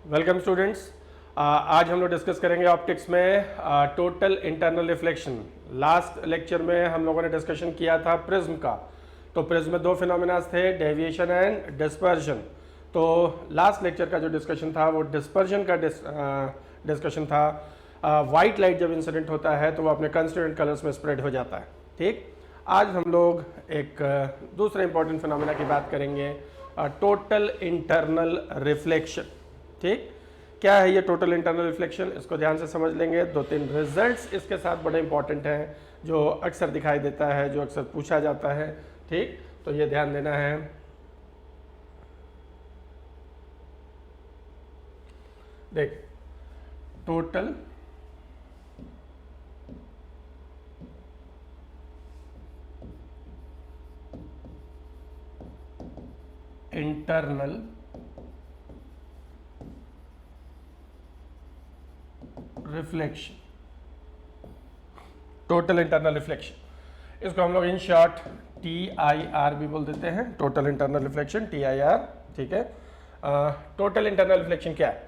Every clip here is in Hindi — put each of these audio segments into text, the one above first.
Welcome students. आज हम लोग डिस्कस करेंगे ऑप्टिक्स में total internal reflection. Last lecture में हम लोगों ने डिस्कशन किया था प्रिज्म का। तो प्रिज्म में दो फिनोमिनास थे, डेविएशन एंड डिस्पर्जन। तो लास्ट लेक्चर का जो डिस्कशन था वो डिस्पर्जन का डिस्कशन था। वाइट लाइट जब इंसिडेंट होता है तो वो अपने कंस्टिट्यूएंट कलर्स में स्प्रेड हो जाता है। ठीक, आज हम लोग एक दूसरे इंपॉर्टेंट फिनोमिना की बात करेंगे, टोटल इंटरनल रिफ्लेक्शन। ठीक, क्या है ये टोटल इंटरनल रिफ्लेक्शन, इसको ध्यान से समझ लेंगे। दो तीन रिजल्ट्स इसके साथ बड़े इंपॉर्टेंट हैं जो अक्सर दिखाई देता है, जो अक्सर पूछा जाता है। ठीक, तो ये ध्यान देना है। देख, total internal reflection, total internal reflection, इसको हम लोग इन शॉर्ट TIR भी बोल देते हैं, टोटल इंटरनल रिफ्लेक्शन, TIR। ठीक है, टोटल इंटरनल रिफ्लेक्शन क्या है?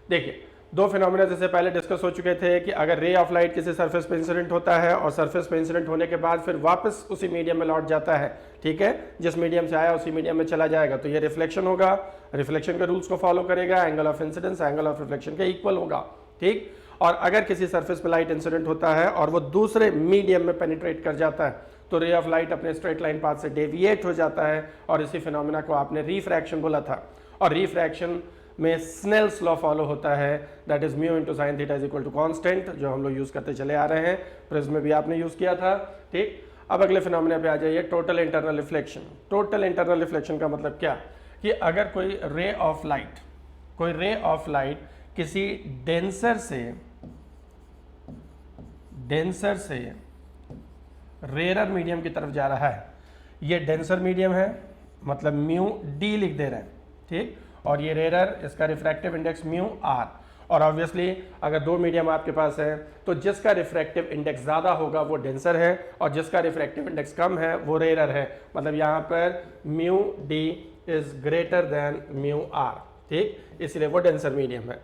देखिए, दो फिनोमिना जैसे पहले डिस्कस हो चुके थे कि अगर रे ऑफ लाइट किसी सरफेस पे इंसिडेंट होता है और सरफेस पे इंसिडेंट होने के बाद फिर वापस उसी मीडियम में लौट जाता है, ठीक है, जिस मीडियम से आया उसी मीडियम में चला जाएगा, तो ये रिफ्लेक्शन होगा। रिफ्लेक्शन के रूल्स को फॉलो करेगा, angle of incidence angle of reflection के इक्वल होगा। ठीक, और अगर किसी सरफेस पे लाइट इंसिडेंट होता है और वो दूसरे मीडियम में पेनिट्रेट कर जाता है तो रे ऑफ लाइट अपने स्ट्रेट लाइन पाथ से डेविएट हो जाता है, और इसी फिनोमिना को आपने रिफ्रैक्शन बोला था। और रिफ्रैक्शन में स्नेल्स लॉ फॉलो होता है, that is mu into sine theta is equal to constant, जो हम लोग यूज करते चले आ रहे हैं। प्रिज्म में भी आपने यूज किया था। ठीक, अब अगले फिनोमिना पे आ जाइए, total internal reflection. Total internal reflection का मतलब क्या कि अगर कोई रे ऑफ लाइट किसी डेंसर से रेरर मीडियम की तरफ जा रहा है, ये डेंसर मीडियम है मतलब म्यू डी लिख दे रहे हैं। ठीक, और ये रेरर, इसका रिफ्रैक्टिव इंडेक्स म्यू आर। और ऑब्वियसली अगर दो मीडियम आपके पास है तो जिसका रिफ्रैक्टिव इंडेक्स ज़्यादा होगा वो डेंसर है और जिसका रिफ्रैक्टिव इंडेक्स कम है वो रेरर है। मतलब यहाँ पर mu d is greater than mu r. ठीक, इसलिए वो डेंसर मीडियम है।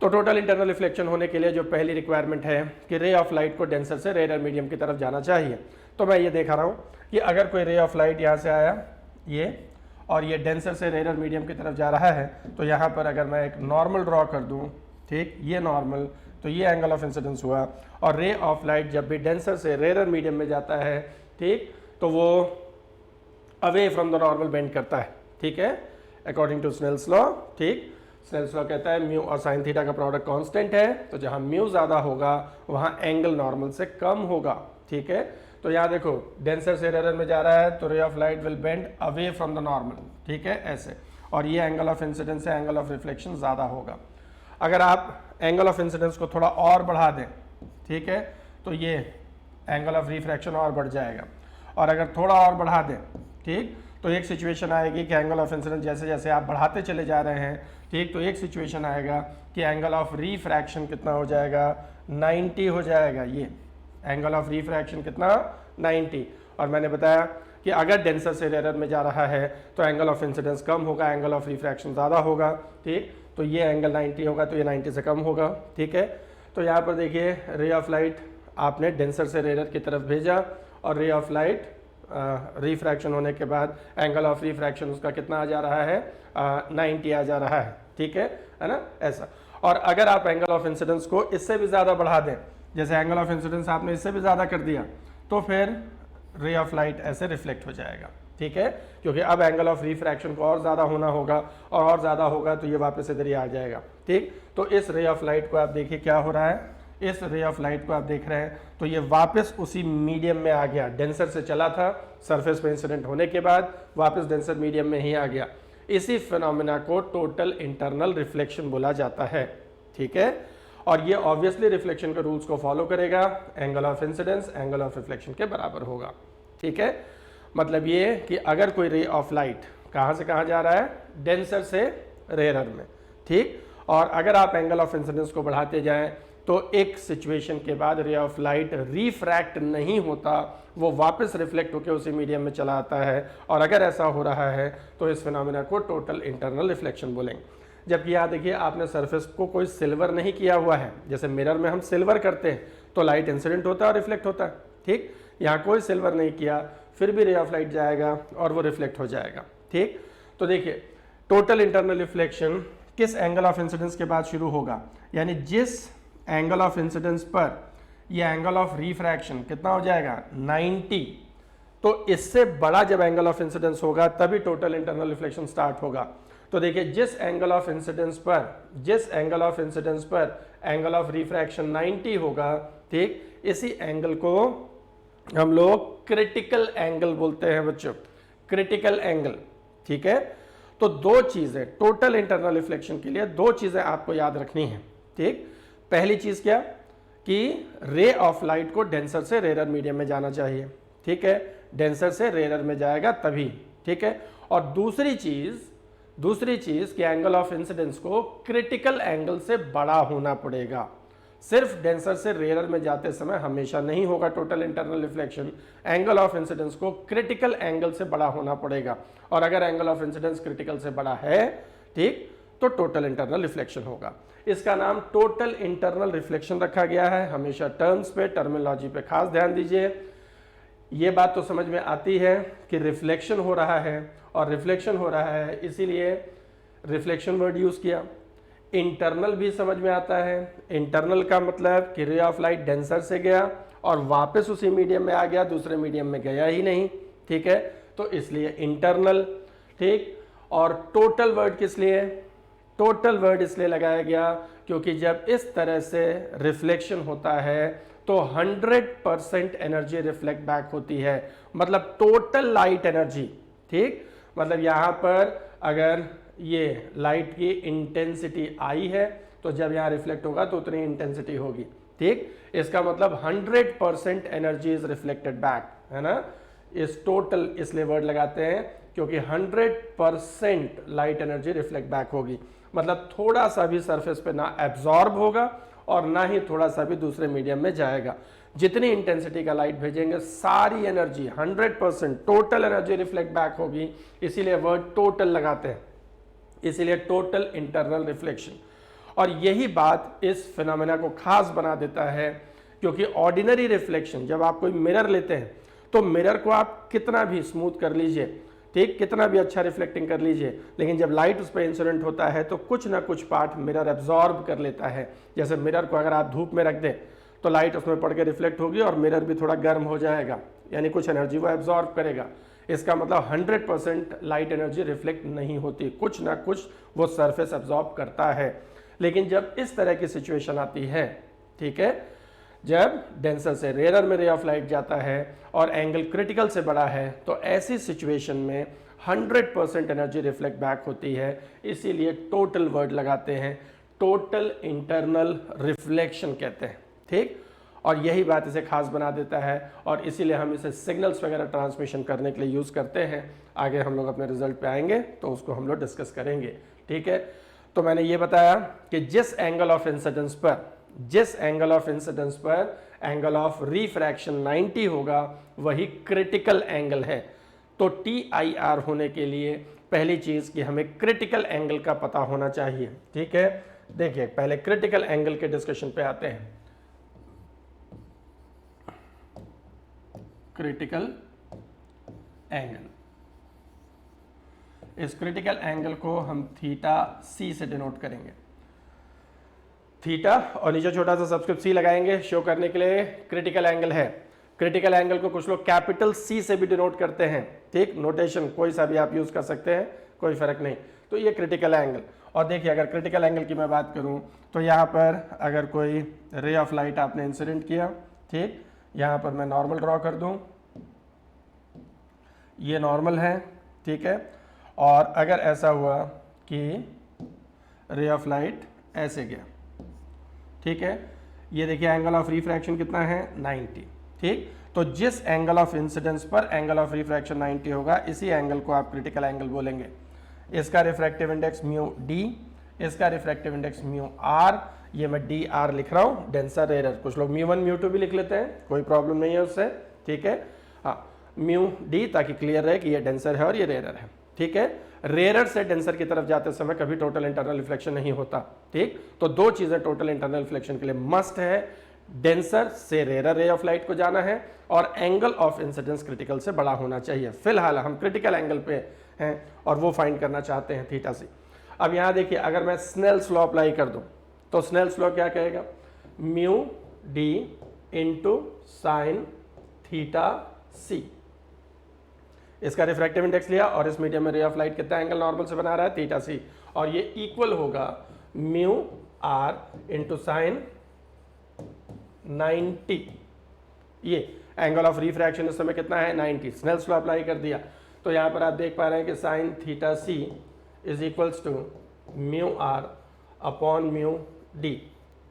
तो टोटल इंटरनल रिफ्लेक्शन होने के लिए जो पहली रिक्वायरमेंट है कि रे ऑफ लाइट को डेंसर से रेरर मीडियम की तरफ जाना चाहिए। तो मैं ये देखा रहा हूँ कि अगर कोई रे ऑफ लाइट यहाँ से आया ये, और ये डेंसर से रेरर मीडियम की तरफ जा रहा है, तो यहाँ पर अगर मैं एक नॉर्मल ड्रॉ कर दूँ, ठीक, ये नॉर्मल, तो ये एंगल ऑफ इंसिडेंस हुआ। और रे ऑफ लाइट जब भी डेंसर से रेरर मीडियम में जाता है, ठीक, तो वो away from the normal bend करता है। ठीक है, अकॉर्डिंग टू स्नेल्स लॉ। ठीक, स्नेल्स लॉ कहता है म्यू और साइन थीटा का प्रोडक्ट कांस्टेंट है, तो जहां म्यू ज्यादा होगा वहां एंगल नॉर्मल से कम होगा। ठीक है, तो यहाँ देखो डेंसर से रेरर में जा रहा है तो रे of light will bend away from the normal. ठीक है, ऐसे, और ये एंगल ऑफ इंसिडेंस से एंगल ऑफ रिफ्लेक्शन ज्यादा होगा। अगर आप एंगल ऑफ इंसिडेंस को थोड़ा और बढ़ा दें, ठीक है, तो ये एंगल ऑफ रिफ्रैक्शन और बढ़ जाएगा। और अगर थोड़ा और बढ़ा दें, ठीक, तो एक सिचुएशन आएगी कि एंगल ऑफ इंसिडेंस जैसे जैसे आप बढ़ाते चले जा रहे हैं, ठीक, तो एक सिचुएशन आएगा कि एंगल ऑफ रिफ्रैक्शन कितना हो जाएगा, 90 हो जाएगा। ये एंगल ऑफ रिफ्रैक्शन कितना, 90। और मैंने बताया कि अगर डेंसर से रेरर में जा रहा है तो एंगल ऑफ इंसिडेंस कम होगा, एंगल ऑफ रिफ्रैक्शन ज़्यादा होगा। ठीक, तो ये एंगल 90 होगा तो ये 90 से कम होगा। ठीक है, तो यहाँ पर देखिए रे ऑफ लाइट आपने डेंसर से रेरर की तरफ भेजा और रे ऑफ लाइट रिफ्रैक्शन होने के बाद एंगल ऑफ रिफ्रैक्शन उसका कितना आ जा रहा है, 90 आ जा रहा है। ठीक है ना, ऐसा। और अगर आप एंगल ऑफ इंसिडेंस को इससे भी ज़्यादा बढ़ा दें, जैसे एंगल ऑफ इंसिडेंस आपने इससे भी ज़्यादा कर दिया, तो फिर रे ऑफ लाइट ऐसे रिफ्लेक्ट हो जाएगा। ठीक है, क्योंकि अब एंगल ऑफ रिफ्रैक्शन को और ज़्यादा होना होगा, और ज़्यादा होगा तो ये वापस इधर ही आ जाएगा। ठीक, तो इस रे ऑफ लाइट को आप देखिए क्या हो रहा है, इस रे ऑफ लाइट को आप देख रहे हैं तो ये वापस उसी मीडियम में आ गया। डेंसर से चला था, सरफेस पे इंसिडेंट होने के बाद वापस डेंसर मीडियम में ही आ गया। इसी फिनोमिना को टोटल इंटरनल रिफ्लेक्शन बोला जाता है। ठीक है, और ये ऑब्वियसली रिफ्लेक्शन के रूल्स को फॉलो करेगा, angle of incidence angle of reflection के बराबर होगा। ठीक है, मतलब ये कि अगर कोई रे ऑफ लाइट कहाँ से कहाँ जा रहा है, डेंसर से रेरर में, ठीक, और अगर आप एंगल ऑफ इंसिडेंस को बढ़ाते जाएं तो एक सिचुएशन के बाद रे ऑफ लाइट रिफ्रैक्ट नहीं होता, वो वापस रिफ्लेक्ट होकर उसी मीडियम में चला आता है। और अगर ऐसा हो रहा है तो इस फिनोमिना को टोटल इंटरनल रिफ्लेक्शन बोलेंगे। जबकि यहाँ देखिए आपने सरफेस को कोई सिल्वर नहीं किया हुआ है। जैसे मिरर में हम सिल्वर करते हैं तो लाइट इंसिडेंट होता है और रिफ्लेक्ट होता है, ठीक। यहाँ कोई सिल्वर नहीं किया, फिर भी रे ऑफ लाइट जाएगा और वो रिफ्लेक्ट हो जाएगा, ठीक। तो देखिए टोटल इंटरनल रिफ्लेक्शन किस एंगल ऑफ इंसिडेंस के बाद शुरू होगा, यानी जिस एंगल ऑफ इंसिडेंस पर ये एंगल ऑफ रिफ्रैक्शन कितना हो जाएगा 90, तो इससे बड़ा जब एंगल ऑफ इंसिडेंस होगा तभी टोटल इंटरनल रिफ्लेक्शन स्टार्ट होगा। तो देखिए जिस एंगल ऑफ इंसिडेंस पर एंगल ऑफ रिफ्रैक्शन 90 होगा, ठीक, इसी एंगल को हम लोग क्रिटिकल एंगल बोलते हैं बच्चों, क्रिटिकल एंगल, ठीक है। तो दो चीजें टोटल इंटरनल रिफ्लेक्शन के लिए, दो चीजें आपको याद रखनी है, ठीक। पहली चीज क्या कि रे ऑफ लाइट को डेंसर से रेयर मीडियम में जाना चाहिए, ठीक है, डेंसर से रेयर में जाएगा तभी, ठीक है। और दूसरी चीज कि एंगल ऑफ इंसिडेंस को क्रिटिकल एंगल से बड़ा होना पड़ेगा। सिर्फ डेंसर से रेयर में जाते समय हमेशा नहीं होगा total internal reflection, angle of incidence को क्रिटिकल एंगल से बड़ा होना पड़ेगा। और अगर एंगल ऑफ इंसिडेंस क्रिटिकल से बड़ा है, ठीक, तो टोटल इंटरनल रिफ्लेक्शन होगा। इसका नाम टोटल इंटरनल रिफ्लेक्शन रखा गया है। हमेशा टर्म्स पे, टर्मिनोलॉजी पे खास ध्यान दीजिए। ये बात तो समझ में आती है कि रिफ्लेक्शन हो रहा है, और रिफ्लेक्शन हो रहा है इसीलिए रिफ्लेक्शन वर्ड यूज किया। इंटरनल भी समझ में आता है। इंटरनल का मतलब कि रे ऑफ लाइट डेंसर से गया और वापस उसी मीडियम में आ गया, दूसरे मीडियम में गया ही नहीं, ठीक है, तो इसलिए इंटरनल, ठीक। और टोटल वर्ड किस लिए, टोटल वर्ड इसलिए लगाया गया क्योंकि जब इस तरह से रिफ्लेक्शन होता है तो 100% एनर्जी रिफ्लेक्ट बैक होती है, मतलब टोटल लाइट एनर्जी, ठीक। मतलब यहाँ पर अगर ये लाइट की इंटेंसिटी आई है तो जब यहाँ रिफ्लेक्ट होगा तो उतनी इंटेंसिटी होगी, ठीक। इसका मतलब 100% एनर्जी इज रिफ्लेक्टेड बैक, है ना। इस टोटल इसलिए वर्ड लगाते हैं क्योंकि 100% लाइट एनर्जी रिफ्लेक्ट बैक होगी, मतलब थोड़ा सा भी सरफेस पे ना एब्जॉर्ब होगा और ना ही थोड़ा सा भी दूसरे मीडियम में जाएगा। जितनी इंटेंसिटी का लाइट भेजेंगे सारी energy 100% total energy reflect back होगी, इसीलिए वर्ड टोटल लगाते हैं, इसीलिए टोटल इंटरनल रिफ्लेक्शन। और यही बात इस फिनोमेना को खास बना देता है क्योंकि ऑर्डिनरी रिफ्लेक्शन, जब आप कोई मिरर लेते हैं तो मिरर को आप कितना भी स्मूथ कर लीजिए, ठीक, कितना भी अच्छा रिफ्लेक्टिंग कर लीजिए, लेकिन जब लाइट उस पर इंसिडेंट होता है तो कुछ ना कुछ पार्ट मिरर एब्जॉर्ब कर लेता है। जैसे मिरर को अगर आप धूप में रख दें तो लाइट उसमें पड़ के रिफ्लेक्ट होगी और मिरर भी थोड़ा गर्म हो जाएगा, यानी कुछ एनर्जी वो एब्जॉर्ब करेगा। इसका मतलब 100% लाइट एनर्जी रिफ्लेक्ट नहीं होती, कुछ ना कुछ वो सरफेस एब्जॉर्ब करता है। लेकिन जब इस तरह की सिचुएशन आती है, ठीक है, जब डेंसर से रेयर में रे ऑफ लाइट जाता है और एंगल क्रिटिकल से बड़ा है, तो ऐसी सिचुएशन में 100% एनर्जी रिफ्लेक्ट बैक होती है, इसीलिए टोटल वर्ड लगाते हैं, टोटल इंटरनल रिफ्लेक्शन कहते हैं, ठीक। और यही बात इसे खास बना देता है और इसीलिए हम इसे सिग्नल्स वगैरह ट्रांसमिशन करने के लिए यूज़ करते हैं। आगे हम लोग अपने रिजल्ट पे आएंगे तो उसको हम लोग डिस्कस करेंगे, ठीक है। तो मैंने ये बताया कि जिस एंगल ऑफ इंसिडेंस पर एंगल ऑफ रिफ्रैक्शन 90 होगा वही क्रिटिकल एंगल है। तो TIR होने के लिए पहली चीज़ कि हमें क्रिटिकल एंगल का पता होना चाहिए, ठीक है। देखिए पहले क्रिटिकल एंगल के डिस्कशन पे आते हैं। क्रिटिकल एंगल, इस क्रिटिकल एंगल को हम थीटा C से डिनोट करेंगे, थीटा और नीचे छोटा सा सब्सक्रिप्ट C लगाएंगे शो करने के लिए क्रिटिकल एंगल है। क्रिटिकल एंगल को कुछ लोग कैपिटल C से भी डिनोट करते हैं, ठीक, नोटेशन कोई सा भी आप यूज कर सकते हैं, कोई फर्क नहीं। तो ये क्रिटिकल एंगल। और देखिए अगर क्रिटिकल एंगल की मैं बात करूं तो यहाँ पर अगर कोई रे ऑफ लाइट आपने इंसिडेंट किया, ठीक, यहाँ पर मैं नॉर्मल ड्रॉ कर दूं, ये नॉर्मल है, ठीक है। और अगर ऐसा हुआ कि रे ऑफ लाइट ऐसे गया, ठीक है, ये देखिए एंगल ऑफ रिफ्रैक्शन कितना है 90, ठीक। तो जिस एंगल ऑफ इंसिडेंस पर एंगल ऑफ रिफ्रैक्शन 90 होगा इसी एंगल को आप क्रिटिकल एंगल बोलेंगे। इसका रिफ्रैक्टिव इंडेक्स म्यू डी, इसका रिफ्रैक्टिव इंडेक्स म्यू आर, ये मैं डी आर लिख रहा हूँ, डेंसर रेयर। कुछ लोग म्यू 1 म्यू 2 भी लिख लेते हैं, कोई प्रॉब्लम नहीं है उससे, ठीक है। हाँ म्यू डी ताकि क्लियर रहे कि ये डेंसर है और ये रेयर है, ठीक है। रेयरर से डेंसर की तरफ जाते समय कभी टोटल इंटरनल रिफ्लेक्शन नहीं होता। ठीक, तो दो चीजें टोटल इंटरनल रिफ्लेक्शन के लिए मस्ट है, डेंसर से रेयरर रे ऑफ लाइट को जाना है और एंगल ऑफ इंसिडेंस क्रिटिकल से बड़ा होना चाहिए। फिलहाल हम क्रिटिकल एंगल पे हैं और वो फाइंड करना चाहते हैं थीटा सी। अब यहाँ देखिए, अगर मैं स्नेल्स लॉ अप्लाई कर दूं तो स्नेल्स लॉ क्या कहेगा, mu d into sine theta c. इसका रिफ्रैक्टिव इंडेक्स लिया और इस मीडियम में रे ऑफ लाइट कितना एंगल नॉर्मल से बना रहा है, थीटा सी, और ये इक्वल होगा म्यू आर इंटू साइन 90। ये एंगल ऑफ रिफ्रैक्शन इस समय कितना है, 90। स्नेल्स लॉ अप्लाई कर दिया तो यहाँ पर आप देख पा रहे हैं कि sine theta c is equals to mu r upon mu d.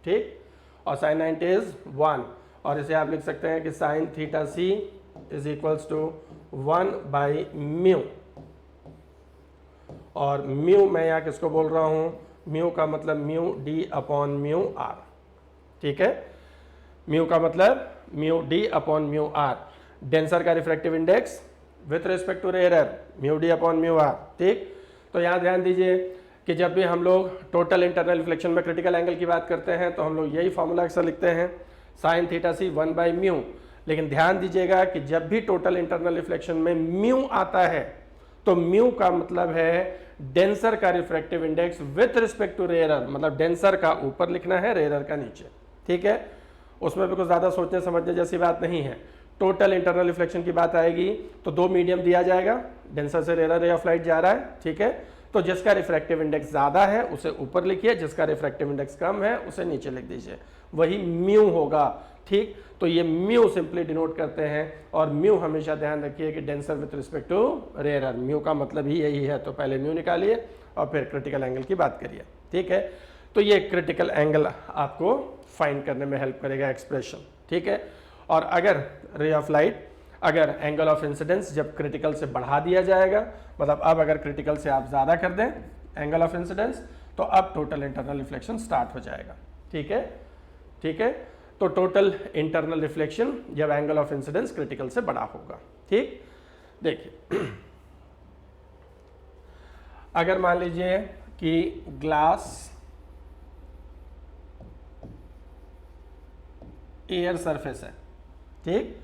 ठीक, और साइन 90 इज 1, और इसे आप लिख सकते हैं कि sine theta c is equals to 1 by mu, और म्यू मैं यहाँ किसको बोल रहा हूँ, म्यू का मतलब mu d upon mu r. ठीक है, म्यू का मतलब mu d upon mu r. Denser का refractive index with respect to rarer mu d upon mu r. ठीक, तो यहाँ ध्यान दीजिए कि जब भी हम लोग टोटल इंटरनल रिफ्लेक्शन में क्रिटिकल एंगल की बात करते हैं तो हम लोग यही फॉर्मूला अक्सर लिखते हैं, sine theta c 1 by mu. लेकिन ध्यान दीजिएगा कि जब भी टोटल इंटरनल रिफ्लेक्शन में म्यू आता है तो म्यू का मतलब है डेंसर का refractive index with respect to rarer, मतलब डेंसर का ऊपर लिखना है, रेयरर का नीचे। ठीक है, उसमें भी कुछ ज़्यादा सोचने समझने जैसी बात नहीं है। टोटल इंटरनल रिफ्लेक्शन की बात आएगी तो दो मीडियम दिया जाएगा, डेंसर से रेयरर रे ऑफ लाइट जा रहा है। ठीक है, तो जिसका रिफ्रैक्टिव इंडेक्स ज़्यादा है उसे ऊपर लिखिए, जिसका रिफ्रैक्टिव इंडेक्स कम है उसे नीचे लिख दीजिए, वही म्यू होगा। ठीक, तो ये म्यू सिंपली डिनोट करते हैं, और म्यू हमेशा ध्यान रखिए कि denser with respect to rarer, mu का मतलब ही यही है। तो पहले म्यू निकालिए और फिर क्रिटिकल एंगल की बात करिए। ठीक है, तो ये क्रिटिकल एंगल आपको फाइंड करने में हेल्प करेगा एक्सप्रेशन। ठीक है, और अगर रे ऑफ लाइट, अगर एंगल ऑफ इंसिडेंस जब क्रिटिकल से बढ़ा दिया जाएगा, मतलब अब अगर क्रिटिकल से आप ज़्यादा कर दें एंगल ऑफ इंसिडेंस तो अब टोटल इंटरनल रिफ्लेक्शन स्टार्ट हो जाएगा। ठीक है, ठीक है, तो टोटल इंटरनल रिफ्लेक्शन जब एंगल ऑफ इंसिडेंस क्रिटिकल से बड़ा होगा। ठीक, देखिए अगर मान लीजिए कि ग्लास एयर सरफेस है, ठीक,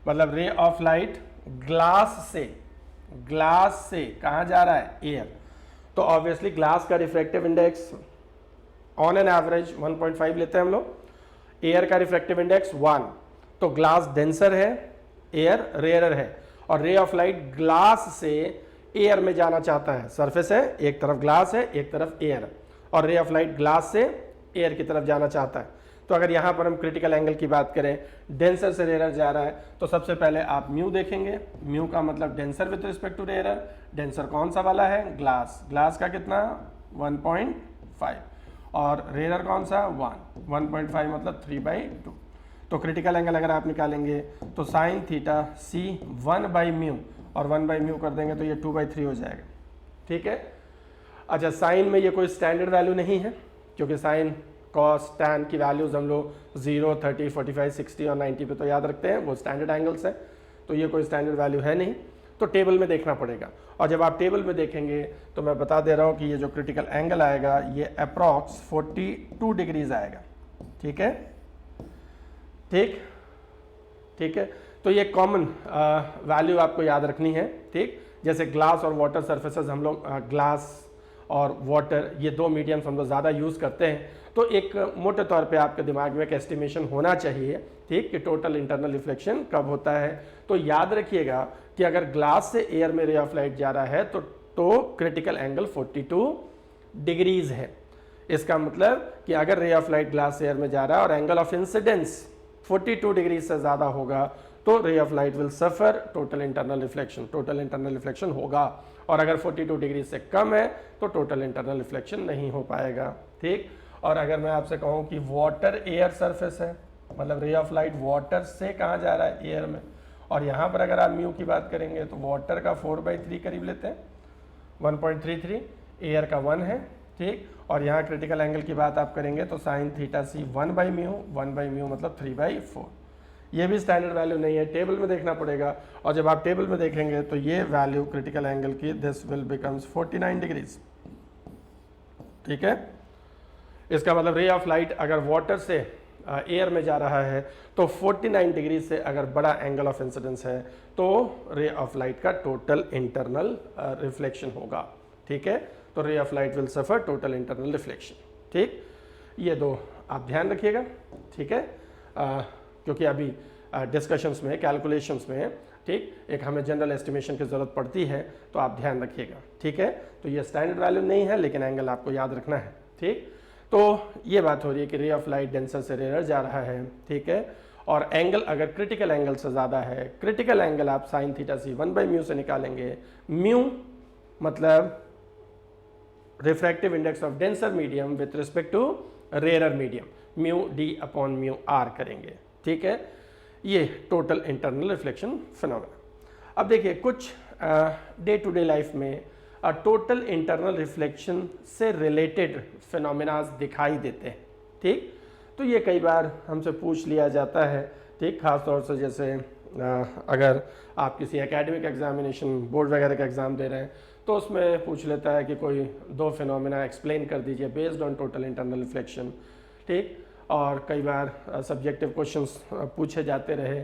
मतलब रे ऑफ लाइट ग्लास से कहाँ जा रहा है, एयर, तो ऑब्वियसली ग्लास का refractive index on an average 1.5 लेते हैं हम लोग, एयर का रिफ्रैक्टिव इंडेक्स 1, तो ग्लास डेंसर है, एयर रेयरर है, और रे ऑफ लाइट ग्लास से एयर में जाना चाहता है। सरफेस है, एक तरफ ग्लास है एक तरफ एयर, और रे ऑफ लाइट ग्लास से एयर की तरफ जाना चाहता है। तो अगर यहाँ पर हम क्रिटिकल एंगल की बात करें, डेंसर से रेयरर जा रहा है, तो सबसे पहले आप म्यू देखेंगे, म्यू का मतलब denser with respect to rarer, denser कौन सा वाला है, ग्लास, ग्लास का कितना 1.5, और रेयरर कौन सा 1.5 मतलब 3/2। तो क्रिटिकल एंगल अगर आप निकालेंगे तो sine theta c 1 by mu, और 1 बाई म्यू कर देंगे तो ये 2/3 हो जाएगा। ठीक है, अच्छा साइन में ये कोई स्टैंडर्ड वैल्यू नहीं है, क्योंकि साइन कॉस टैन की वैल्यूज हम लोग 0, 30, 45, 60 और 90 पे तो याद रखते हैं, वो स्टैंडर्ड एंगल्स है, तो ये कोई स्टैंडर्ड वैल्यू है नहीं, तो टेबल में देखना पड़ेगा। और जब आप टेबल में देखेंगे तो मैं बता दे रहा हूँ कि ये जो क्रिटिकल एंगल आएगा ये अप्रॉक्स 42 डिग्रीज आएगा। ठीक है, ठीक, ठीक है, तो ये कॉमन वैल्यू आपको याद रखनी है। ठीक, जैसे ग्लास और वाटर सर्फेसेस हम लोग ग्लास और वाटर ये दो मीडियम्स हम लोग ज़्यादा यूज़ करते हैं, तो एक मोटे तौर पे आपके दिमाग में एक एस्टिमेशन होना चाहिए, ठीक, कि टोटल इंटरनल रिफ्लेक्शन कब होता है। तो याद रखिएगा कि अगर ग्लास से एयर में रे ऑफ लाइट जा रहा है तो क्रिटिकल एंगल 42 डिग्रीज है। इसका मतलब कि अगर रे ऑफ लाइट ग्लास से एयर में जा रहा है और एंगल ऑफ इंसिडेंस 42 डिग्री से ज़्यादा होगा तो रे of light will suffer total internal reflection होगा, और अगर 42 डिग्री से कम है तो टोटल इंटरनल रिफ्लेक्शन नहीं हो पाएगा। ठीक, और अगर मैं आपसे कहूँ कि वाटर एयर सरफेस है, मतलब रे ऑफ लाइट वाटर से कहाँ जा रहा है, एयर में, और यहाँ पर अगर आप म्यू की बात करेंगे तो वाटर का 4/3 करीब लेते हैं, 1.33, एयर का 1 है। ठीक, और यहाँ क्रिटिकल एंगल की बात आप करेंगे तो sine theta c 1 by mu मतलब 3/4, ये भी स्टैंडर्ड वैल्यू नहीं है, टेबल में देखना पड़ेगा। और जब आप टेबल में देखेंगे तो ये वैल्यू क्रिटिकल एंगल की दिस विल बिकम्स 49 डिग्रीज। ठीक है, इसका मतलब रे ऑफ लाइट अगर वाटर से एयर में जा रहा है तो 49 डिग्री से अगर बड़ा एंगल ऑफ इंसिडेंस है तो रे ऑफ लाइट का टोटल इंटरनल रिफ्लेक्शन होगा। ठीक है, तो रे of light will suffer total internal reflection. ठीक, ये दो आप ध्यान रखिएगा। ठीक है, क्योंकि अभी डिस्कशंस में, कैलकुलेशंस में, ठीक, एक हमें जनरल एस्टिमेशन की ज़रूरत पड़ती है, तो आप ध्यान रखिएगा। ठीक है, तो ये स्टैंडर्ड वैल्यू नहीं है लेकिन एंगल आपको याद रखना है। ठीक, तो ये बात हो रही है कि रे ऑफ लाइट डेंसर से रेयर जा रहा है। ठीक है, और एंगल अगर क्रिटिकल एंगल से ज़्यादा है, क्रिटिकल एंगल आप साइन थीटा सी 1/μ से निकालेंगे। म्यू मतलब refractive index of denser medium with respect to rare medium, mu d upon mu r करेंगे। ठीक है, ये टोटल इंटरनल रिफ्लेक्शन फिनोमेना। अब देखिए कुछ डे टू डे लाइफ में टोटल इंटरनल रिफ्लेक्शन से रिलेटेड फिनोमेनाज दिखाई देते हैं। ठीक, तो ये कई बार हमसे पूछ लिया जाता है। ठीक, खास तौर से जैसे अगर आप किसी एकेडमिक एग्जामिनेशन, बोर्ड वगैरह का एग्ज़ाम दे रहे हैं तो उसमें पूछ लेता है कि कोई दो फिनोमेना एक्सप्लेन कर दीजिए based on total internal reflection. ठीक, और कई बार सब्जेक्टिव क्वेश्चंस पूछे जाते रहे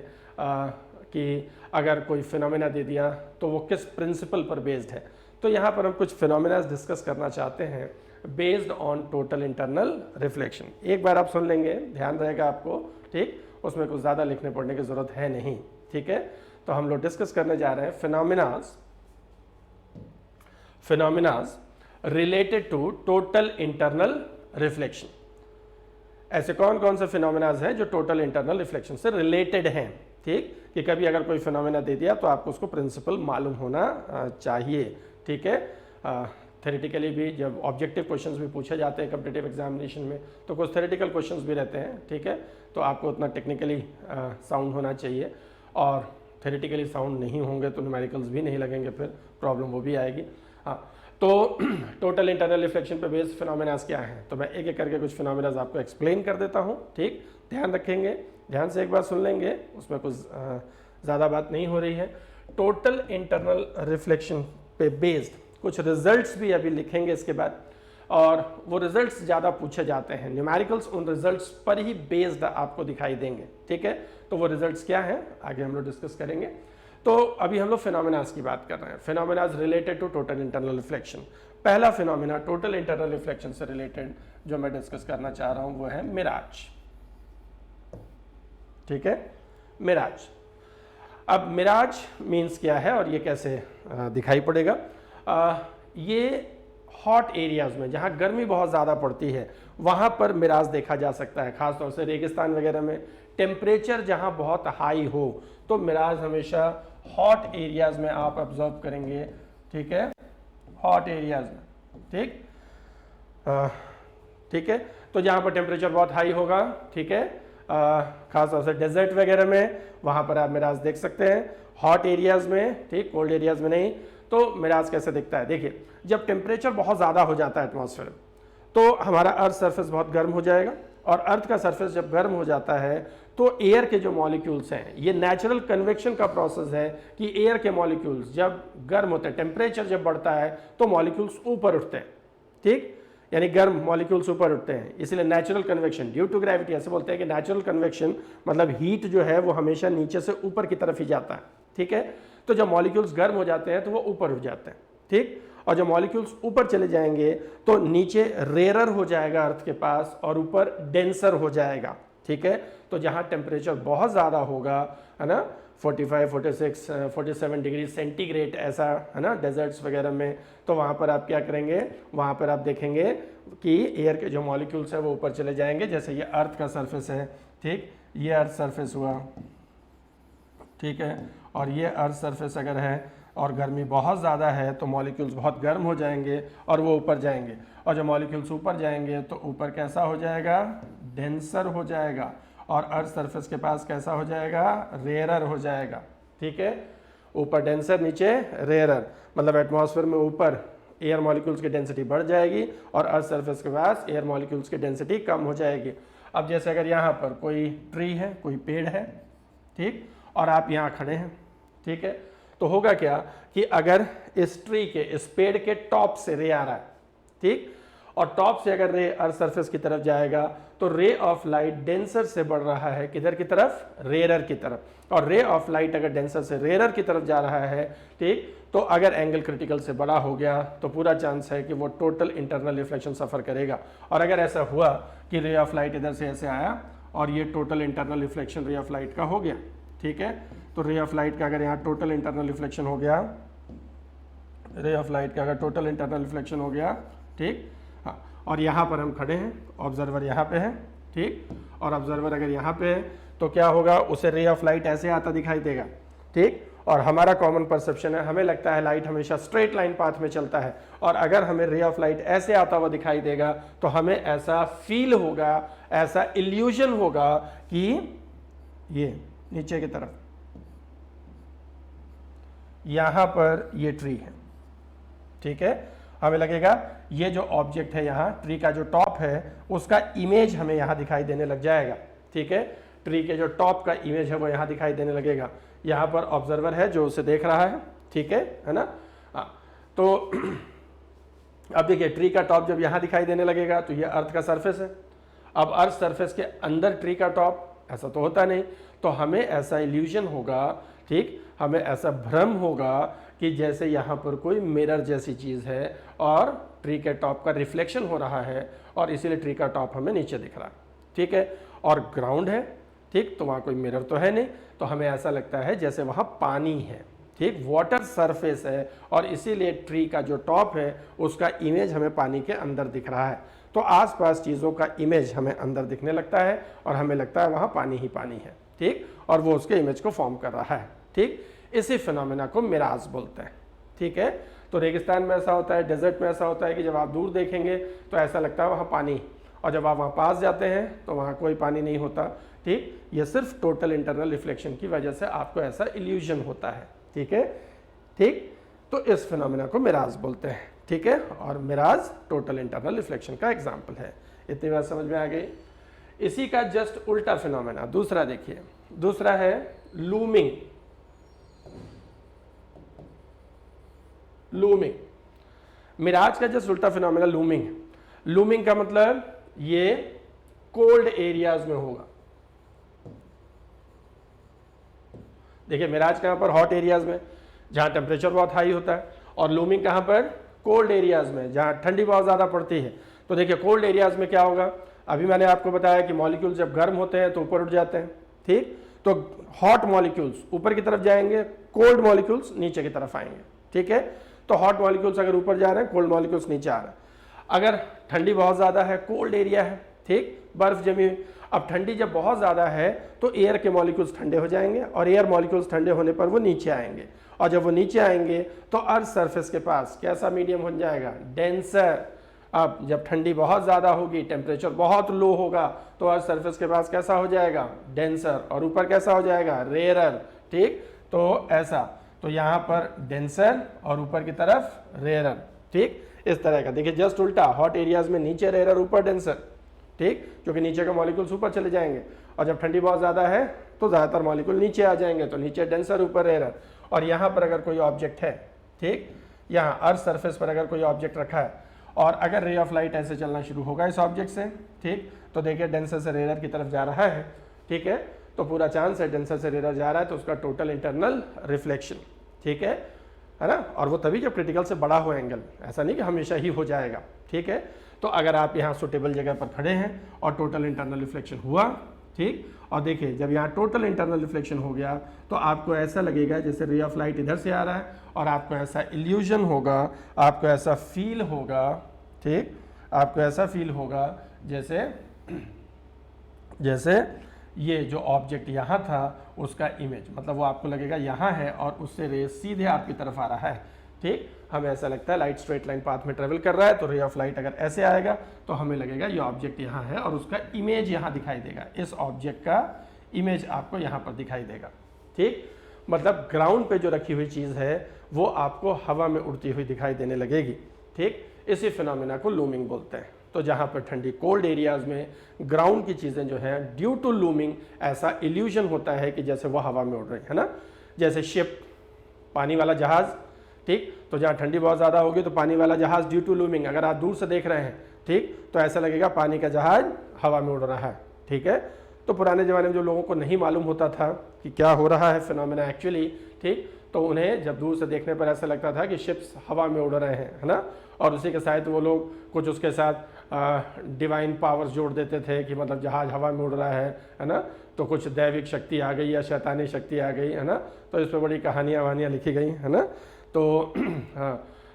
कि अगर कोई फिनोमेना दे दिया तो वो किस प्रिंसिपल पर बेस्ड है। तो यहाँ पर हम कुछ फिनोमेनाज डिस्कस करना चाहते हैं based on total internal reflection. एक बार आप सुन लेंगे, ध्यान रहेगा आपको। ठीक, उसमें कुछ ज़्यादा लिखने पढ़ने की ज़रूरत है नहीं। ठीक है, तो हम लोग डिस्कस करने जा रहे हैं phenomenas related to total internal reflection. ऐसे कौन कौन से फिनोमेनाज हैं जो टोटल इंटरनल रिफ्लेक्शन से रिलेटेड हैं। ठीक, कि कभी अगर कोई फिनोमेना दे दिया तो आपको उसको प्रिंसिपल मालूम होना चाहिए। ठीक है, थेरेटिकली भी जब ऑब्जेक्टिव क्वेश्चंस भी पूछे जाते हैं कॉम्पिटिटिव एग्जामिनेशन में तो कुछ थेरेटिकल क्वेश्चंस भी रहते हैं। ठीक है, तो आपको उतना टेक्निकली साउंड होना चाहिए, और थेरेटिकली साउंड नहीं होंगे तो न्यूमेरिकल्स भी नहीं लगेंगे, फिर प्रॉब्लम वो भी आएगी। हाँ, तो टोटल इंटरनल रिफ्लेक्शन पे बेस्ड फिनोमेनाज क्या हैं, तो मैं एक एक करके कुछ फिनोमेनाज आपको एक्सप्लेन कर देता हूँ। ठीक, ध्यान रखेंगे, ध्यान से एक बार सुन लेंगे, उसमें कुछ ज़्यादा बात नहीं हो रही है। टोटल इंटरनल रिफ्लेक्शन पे बेस्ड कुछ रिजल्ट्स भी अभी लिखेंगे इसके बाद, और वो रिजल्ट्स ज़्यादा पूछे जाते हैं। न्यूमेरिकल्स उन रिजल्ट्स पर ही बेस्ड आपको दिखाई देंगे। ठीक है, तो वो रिजल्ट्स क्या हैं आगे हम लोग डिस्कस करेंगे। तो अभी हम लोग फिनोमेनाज की बात कर रहे हैं, phenomenas related to total internal reflection. पहला फिनोमेना टोटल इंटरनल रिफ्लेक्शन से रिलेटेड जो मैं डिस्कस करना चाह रहा हूँ वो है मिराज। ठीक है, मिराज। अब मिराज मीन्स क्या है और ये कैसे दिखाई पड़ेगा। ये हॉट एरियाज में जहाँ गर्मी बहुत ज़्यादा पड़ती है वहाँ पर मिराज देखा जा सकता है। खासतौर से रेगिस्तान वगैरह में टेम्परेचर जहाँ बहुत हाई हो तो मिराज हमेशा हॉट एरियाज में आप ऑब्जर्व करेंगे। ठीक है, हॉट एरियाज में। ठीक, ठीक है, तो जहाँ पर टेम्परेचर बहुत हाई होगा, ठीक है, खासतौर से डेजर्ट वगैरह में वहाँ पर आप मिराज देख सकते हैं। हॉट एरियाज में, ठीक, कोल्ड एरियाज में नहीं। तो मिराज कैसे दिखता है, देखिए जब टेम्परेचर बहुत ज़्यादा हो जाता है एटमॉस्फेयर तो हमारा अर्थ सरफेस बहुत गर्म हो जाएगा, और अर्थ का सरफेस जब गर्म हो जाता है तो एयर के जो मॉलिक्यूल्स हैं, ये नेचुरल कन्वेक्शन का प्रोसेस है कि एयर के मॉलिक्यूल्स जब गर्म होते हैं, टेम्परेचर जब बढ़ता है तो मॉलिक्यूल्स ऊपर उठते हैं। ठीक, यानी गर्म मॉलिक्यूल्स ऊपर उठते हैं, इसलिए natural convection due to gravity. ऐसे बोलते हैं कि नेचुरल कन्वेक्शन मतलब हीट जो है वो हमेशा नीचे से ऊपर की तरफ ही जाता है। ठीक है, तो जब मॉलिक्यूल्स गर्म हो जाते हैं तो वो ऊपर उठ जाते हैं। ठीक, और जब मॉलिक्यूल्स ऊपर चले जाएंगे तो नीचे रेयरर हो जाएगा अर्थ के पास और ऊपर डेंसर हो जाएगा। ठीक है, तो जहाँ टेम्परेचर बहुत ज़्यादा होगा, है ना, 45, 46, 47 डिग्री सेंटीग्रेड ऐसा, है ना, डेजर्ट्स वगैरह में, तो वहाँ पर आप क्या करेंगे, वहाँ पर आप देखेंगे कि एयर के जो मॉलिक्यूल्स हैं वो ऊपर चले जाएंगे। जैसे ये अर्थ का सरफेस है, ठीक, ये अर्थ सरफेस हुआ, ठीक है, और ये अर्थ सरफेस अगर है और गर्मी बहुत ज़्यादा है तो मॉलिक्यूल्स बहुत गर्म हो जाएंगे और वो ऊपर जाएंगे, और जब मॉलिक्यूल्स ऊपर जाएंगे तो ऊपर कैसा हो जाएगा, डेंसर हो जाएगा, और अर्थ सरफेस के पास कैसा हो जाएगा, रेयरर हो जाएगा। ठीक है, ऊपर डेंसर नीचे रेयरर, मतलब एटमॉस्फेयर में ऊपर एयर मॉलिक्यूल्स की डेंसिटी बढ़ जाएगी और अर्थ सरफेस के पास एयर मॉलिक्यूल्स की डेंसिटी कम हो जाएगी। अब जैसे अगर यहाँ पर कोई ट्री है, कोई पेड़ है, ठीक, और आप यहाँ खड़े हैं, ठीक है, तो होगा क्या कि अगर इस ट्री के, इस पेड़ के टॉप से रे आ रहा है, ठीक, और टॉप से अगर रे अर्थ सरफेस की तरफ जाएगा तो रे ऑफ लाइट डेंसर से बढ़ रहा है किधर की तरफ, रेयरर की तरफ, और रे ऑफ लाइट अगर डेंसर से रेयरर की तरफ जा रहा है, ठीक, तो अगर एंगल क्रिटिकल से बड़ा हो गया तो पूरा चांस है कि वो टोटल इंटरनल रिफ्लेक्शन सफर करेगा। और अगर ऐसा हुआ कि रे ऑफ लाइट इधर से ऐसे आया और ये टोटल इंटरनल रिफ्लेक्शन रे ऑफ लाइट का हो गया, ठीक है, तो रे ऑफ लाइट का अगर यहाँ टोटल इंटरनल रिफ्लेक्शन हो गया, रे ऑफ लाइट का अगर टोटल इंटरनल रिफ्लेक्शन हो गया, ठीक, हाँ, और यहाँ पर हम खड़े हैं, ऑब्जर्वर यहाँ पे है, ठीक, और ऑब्जर्वर अगर यहाँ पे है तो क्या होगा, उसे रे ऑफ लाइट ऐसे आता दिखाई देगा, ठीक, और हमारा कॉमन परसेप्शन है, हमें लगता है लाइट हमेशा स्ट्रेट लाइन पाथ में चलता है, और अगर हमें रे ऑफ लाइट ऐसे आता हुआ दिखाई देगा तो हमें ऐसा फील होगा, ऐसा इल्यूजन होगा कि ये नीचे की तरफ यहां पर ये ट्री है, ठीक है, हमें लगेगा ये जो ऑब्जेक्ट है यहाँ ट्री का जो टॉप है उसका इमेज हमें यहाँ दिखाई देने लग जाएगा, ठीक है, ट्री के जो टॉप का इमेज है वो यहाँ दिखाई देने लगेगा। यहाँ पर ऑब्जर्वर है जो उसे देख रहा है, ठीक है ना, हाँ, तो अब देखिए ट्री का टॉप जब यहाँ दिखाई देने लगेगा तो ये अर्थ का सरफेस है, अब अर्थ सरफेस के अंदर ट्री का टॉप, ऐसा तो होता नहीं, तो हमें ऐसा इल्यूजन होगा, ठीक, हमें ऐसा भ्रम होगा कि जैसे यहाँ पर कोई मिरर जैसी चीज़ है और ट्री के टॉप का रिफ्लेक्शन हो रहा है और इसीलिए ट्री का टॉप हमें नीचे दिख रहा है, ठीक है, और ग्राउंड है, ठीक, तो वहाँ कोई मिरर तो है नहीं, तो हमें ऐसा लगता है जैसे वहाँ पानी है, ठीक, वाटर सरफेस है और इसीलिए ट्री का जो टॉप है उसका इमेज हमें पानी के अंदर दिख रहा है, तो आसपास चीज़ों का इमेज हमें अंदर दिखने लगता है और हमें लगता है वहाँ पानी ही पानी है, ठीक, और वो उसके इमेज को फॉर्म कर रहा है, ठीक, इसी फिनोमेना को मिराज बोलते हैं, ठीक है। तो रेगिस्तान में ऐसा होता है, डेजर्ट में ऐसा होता है कि जब आप दूर देखेंगे तो ऐसा लगता है वहाँ पानी, और जब आप वहाँ पास जाते हैं तो वहाँ कोई पानी नहीं होता, ठीक, ये सिर्फ टोटल इंटरनल रिफ्लेक्शन की वजह से आपको ऐसा इल्यूजन होता है, ठीक है, ठीक, तो इस फिनोमेना को मिराज बोलते हैं, ठीक है, और मिराज टोटल इंटरनल रिफ्लेक्शन का एग्जाम्पल है। इतनी बात समझ में आ गई। इसी का जस्ट उल्टा फिनोमेना दूसरा देखिए, दूसरा है लूमिंग। लूमिंग, मिराज का जस्ट उल्टा फिनोमेना लूमिंग। लूमिंग का मतलब ये कोल्ड एरियाज में होगा। देखिए मिराज कहां पर, हॉट एरियाज में जहां टेम्परेचर बहुत हाई होता है, और लूमिंग कहां पर, कोल्ड एरियाज में जहां ठंडी बहुत ज्यादा पड़ती है। तो देखिए कोल्ड एरियाज में क्या होगा, अभी मैंने आपको बताया कि मॉलिक्यूल्स जब गर्म होते हैं तो ऊपर उठ जाते हैं, ठीक, तो हॉट मॉलिक्यूल्स ऊपर की तरफ जाएंगे, कोल्ड मॉलिक्यूल्स नीचे की तरफ आएंगे, ठीक है, तो हॉट मॉलिक्यूल्स अगर ऊपर जा रहे हैं, कोल्ड मॉलिक्यूल्स नीचे आ रहे हैं। अगर ठंडी बहुत ज़्यादा है, कोल्ड एरिया है, ठीक, बर्फ जमी हुई, अब ठंडी जब बहुत ज़्यादा है तो एयर के मॉलिक्यूल्स ठंडे हो जाएंगे और एयर मॉलिक्यूल्स ठंडे होने पर वो नीचे आएंगे, और जब वो नीचे आएंगे तो अर्थ सरफेस के पास कैसा मीडियम हो जाएगा, डेंसर। अब जब ठंडी बहुत ज़्यादा होगी, टेम्परेचर बहुत लो होगा, तो अर्थ सरफेस के पास कैसा हो जाएगा, डेंसर, और ऊपर कैसा हो जाएगा, रेयरर, ठीक, तो ऐसा, तो यहाँ पर डेंसर और ऊपर की तरफ रेयरर, ठीक, इस तरह का। देखिए जस्ट उल्टा, हॉट एरियाज में नीचे रेयरर ऊपर डेंसर, ठीक, क्योंकि नीचे के मॉलिक्यूल्स ऊपर चले जाएंगे, और जब ठंडी बहुत ज़्यादा है तो ज़्यादातर मॉलिक्यूल नीचे आ जाएंगे, तो नीचे डेंसर ऊपर रेयरर। और यहाँ पर अगर कोई ऑब्जेक्ट है, ठीक, यहाँ अर्थ सरफेस पर अगर कोई ऑब्जेक्ट रखा है और अगर रे ऑफ लाइट ऐसे चलना शुरू होगा इस ऑब्जेक्ट से, ठीक, तो देखिए डेंसर से रेयरर की तरफ जा रहा है, ठीक है, तो पूरा चांस है डेंसर से रेयरर जा रहा है तो उसका टोटल इंटरनल रिफ्लेक्शन, ठीक है ना, और वो तभी जब क्रिटिकल से बड़ा हो एंगल, ऐसा नहीं कि हमेशा ही हो जाएगा, ठीक है। तो अगर आप यहाँ सुटेबल जगह पर खड़े हैं और टोटल इंटरनल रिफ्लेक्शन हुआ, ठीक, और देखिए जब यहाँ टोटल इंटरनल रिफ्लेक्शन हो गया तो आपको ऐसा लगेगा जैसे रे ऑफ लाइट इधर से आ रहा है, और आपको ऐसा इल्यूजन होगा, आपको ऐसा फील होगा, ठीक, आपको ऐसा फील होगा जैसे जैसे ये जो ऑब्जेक्ट यहाँ था उसका इमेज, मतलब वो आपको लगेगा यहाँ है और उससे रे सीधे आपकी तरफ आ रहा है, ठीक, हमें ऐसा लगता है लाइट स्ट्रेट लाइन पाथ में ट्रेवल कर रहा है, तो रे ऑफ लाइट अगर ऐसे आएगा तो हमें लगेगा ये ऑब्जेक्ट यहाँ है और उसका इमेज यहाँ दिखाई देगा, इस ऑब्जेक्ट का इमेज आपको यहाँ पर दिखाई देगा, ठीक, मतलब ग्राउंड पे जो रखी हुई चीज़ है वो आपको हवा में उड़ती हुई दिखाई देने लगेगी, ठीक, इसी फिनोमेना को लूमिंग बोलते हैं। तो जहाँ पर ठंडी कोल्ड एरियाज में ग्राउंड की चीज़ें जो हैं ड्यू टू लूमिंग ऐसा इल्यूजन होता है कि जैसे वो हवा में उड़ रही है ना, जैसे शिप, पानी वाला जहाज़, ठीक, तो जहाँ ठंडी बहुत ज़्यादा होगी तो पानी वाला जहाज़ ड्यू टू लूमिंग अगर आप दूर से देख रहे हैं, ठीक, तो ऐसा लगेगा पानी का जहाज़ हवा में उड़ रहा है, ठीक है। तो पुराने ज़माने में जो लोगों को नहीं मालूम होता था कि क्या हो रहा है फिनोमेना एक्चुअली, ठीक, तो उन्हें जब दूर से देखने पर ऐसा लगता था कि शिप्स हवा में उड़ रहे हैं, है ना, और उसी के साथ वो लोग कुछ उसके साथ डिवाइन पावर्स जोड़ देते थे कि मतलब जहाज हवा में उड़ रहा है ना, तो कुछ दैविक शक्ति आ गई या शैतानी शक्ति आ गई, है ना, तो इस पर बड़ी कहानियाँ वहानियाँ लिखी गई, है ना। तो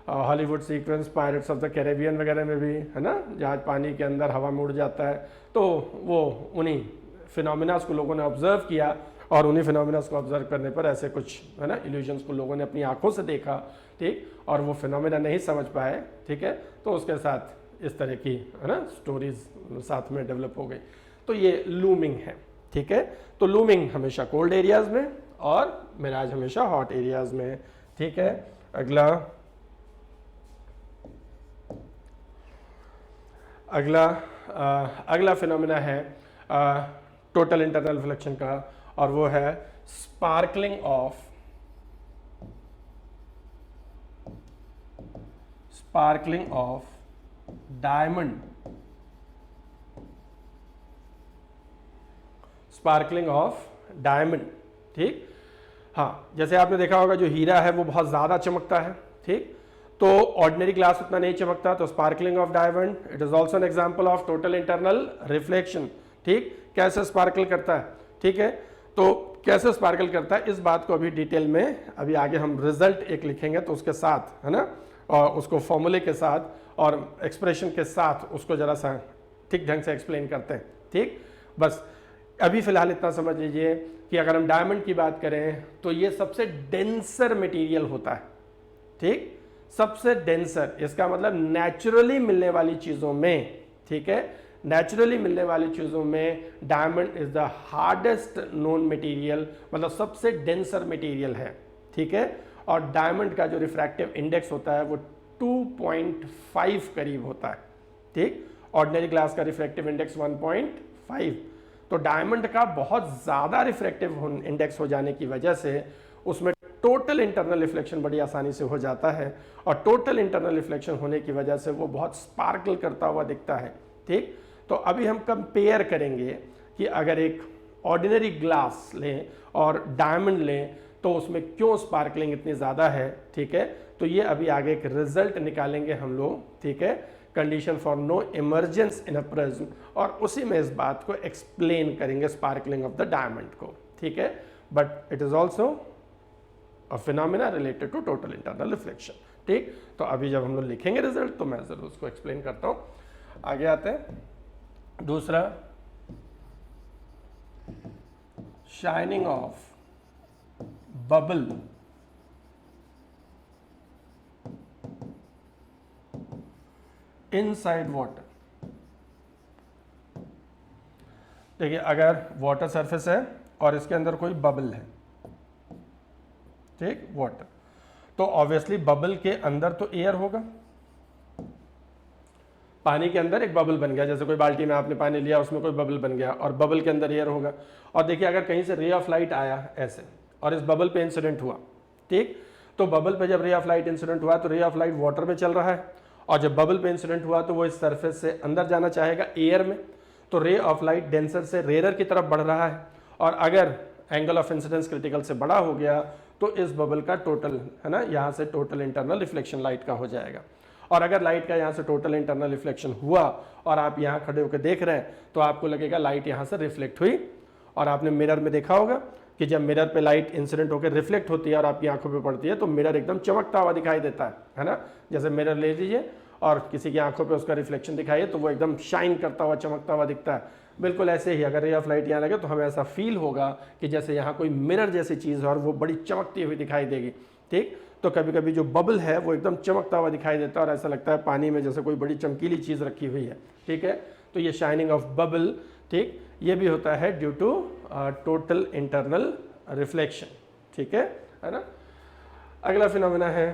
Hollywood sequence pirates of the Caribbean वगैरह में भी, है ना, जहाज पानी के अंदर हवा में उड़ जाता है, तो वो उन्हीं फिनोमिनास को लोगों ने ऑब्जर्व किया और उन्हीं फिनोमिनास को ऑब्जर्व करने पर ऐसे कुछ, है ना, इल्यूजन्स को लोगों ने अपनी आंखों से देखा, ठीक, और वो फिनोमिना नहीं समझ पाए, ठीक है, तो उसके साथ इस तरह की, है ना, स्टोरीज साथ में डेवलप हो गई। तो ये लूमिंग है, ठीक है। तो लूमिंग हमेशा कोल्ड एरियाज में और मिराज हमेशा हॉट एरियाज में, ठीक है। अगला फिनोमिना है टोटल इंटरनल रिफ्लेक्शन का, और वो है sparkling of diamond, sparkling of diamond, ठीक। हाँ, जैसे आपने देखा होगा जो हीरा है वो बहुत ज़्यादा चमकता है, ठीक, तो ऑर्डिनरी ग्लास उतना नहीं चमकता, तो sparkling of diamond it is also an example of total internal reflection, ठीक। कैसे स्पार्कल करता है, ठीक है, तो कैसे स्पार्कल करता है इस बात को अभी डिटेल में अभी आगे हम रिजल्ट एक लिखेंगे तो उसके साथ, है ना, और उसको फॉर्मूले के साथ और एक्सप्रेशन के साथ उसको जरा सा ठीक ढंग से एक्सप्लेन करते हैं, ठीक। बस अभी फिलहाल इतना समझ लीजिए कि अगर हम डायमंड की बात करें तो ये सबसे डेंसर मटेरियल होता है, ठीक, सबसे डेंसर, इसका मतलब नेचुरली मिलने वाली चीज़ों में, ठीक है, नेचुरली मिलने वाली चीज़ों में diamond is the hardest known material, मतलब सबसे डेंसर मटेरियल है, ठीक है। और डायमंड का जो रिफ्रैक्टिव इंडेक्स होता है वो 2.5 करीब होता है, ठीक। ऑर्डिनरी ग्लास का रिफ्रैक्टिव इंडेक्स 1.5, तो डायमंड का बहुत ज़्यादा रिफ्रैक्टिव इंडेक्स हो जाने की वजह से उसमें टोटल इंटरनल रिफ्लेक्शन बड़ी आसानी से हो जाता है, और टोटल इंटरनल रिफ्लेक्शन होने की वजह से वो बहुत स्पार्कल करता हुआ दिखता है, ठीक। तो अभी हम कंपेयर करेंगे कि अगर एक ऑर्डिनरी ग्लास लें और डायमंड लें तो उसमें क्यों स्पार्कलिंग इतनी ज़्यादा है, ठीक है। तो ये अभी आगे एक रिजल्ट निकालेंगे हम लोग, ठीक है, condition for no emergence in a prism, और उसी में इस बात को एक्सप्लेन करेंगे स्पार्कलिंग ऑफ द डायमंड को, ठीक है। But it is also a phenomena related to total internal reflection, ठीक। तो अभी जब हम लोग लिखेंगे रिजल्ट तो मैं जरूर उसको एक्सप्लेन करता हूँ। आगे आते हैं, दूसरा shining of bubble inside water. देखिए, अगर वाटर सरफेस है और इसके अंदर कोई बबल है, ठीक, वाटर, तो ऑब्वियसली बबल के अंदर तो एयर होगा, पानी के अंदर एक बबल बन गया, जैसे कोई बाल्टी में आपने पानी लिया उसमें कोई बबल बन गया और बबल के अंदर एयर होगा। और देखिए अगर कहीं से रे ऑफ लाइट आया ऐसे और इस बबल पे इंसिडेंट हुआ, ठीक, तो बबल पे जब रे ऑफ लाइट इंसिडेंट हुआ तो रे ऑफ लाइट वाटर में चल रहा है, और जब बबल पे इंसिडेंट हुआ तो वो इस सरफेस से अंदर जाना चाहेगा एयर में, तो रे ऑफ लाइट डेंसर से रेयर की तरफ बढ़ रहा है, और अगर एंगल ऑफ इंसिडेंस क्रिटिकल से बड़ा हो गया तो इस बबल का टोटल, है ना, यहाँ से टोटल इंटरनल रिफ्लेक्शन लाइट का हो जाएगा। और अगर लाइट का यहाँ से टोटल इंटरनल रिफ्लेक्शन हुआ और आप यहाँ खड़े होकर देख रहे हैं तो आपको लगेगा लाइट यहाँ से रिफ्लेक्ट हुई, और आपने मिरर में देखा होगा कि जब मिरर पे लाइट इंसिडेंट होकर रिफ्लेक्ट होती है और आपकी आंखों पे पड़ती है तो मिरर एकदम चमकता हुआ दिखाई देता है ना। जैसे मिरर ले लीजिए और किसी की आंखों पे उसका रिफ्लेक्शन दिखाइए तो वो एकदम शाइन करता हुआ चमकता हुआ दिखता है। बिल्कुल ऐसे ही अगर रे ऑफ लाइट यहाँ लगे तो हमें ऐसा फील होगा कि जैसे यहाँ कोई मिरर जैसी चीज़ है और वो बड़ी चमकती हुई दिखाई देगी, ठीक। तो कभी कभी जो बबल है वो एकदम चमकता हुआ दिखाई देता है और ऐसा लगता है पानी में जैसे कोई बड़ी चमकीली चीज़ रखी हुई है, ठीक है। तो ये शाइनिंग ऑफ बबल, ठीक, ये भी होता है due to total internal reflection, ठीक है ना। अगला फिनोमेना है,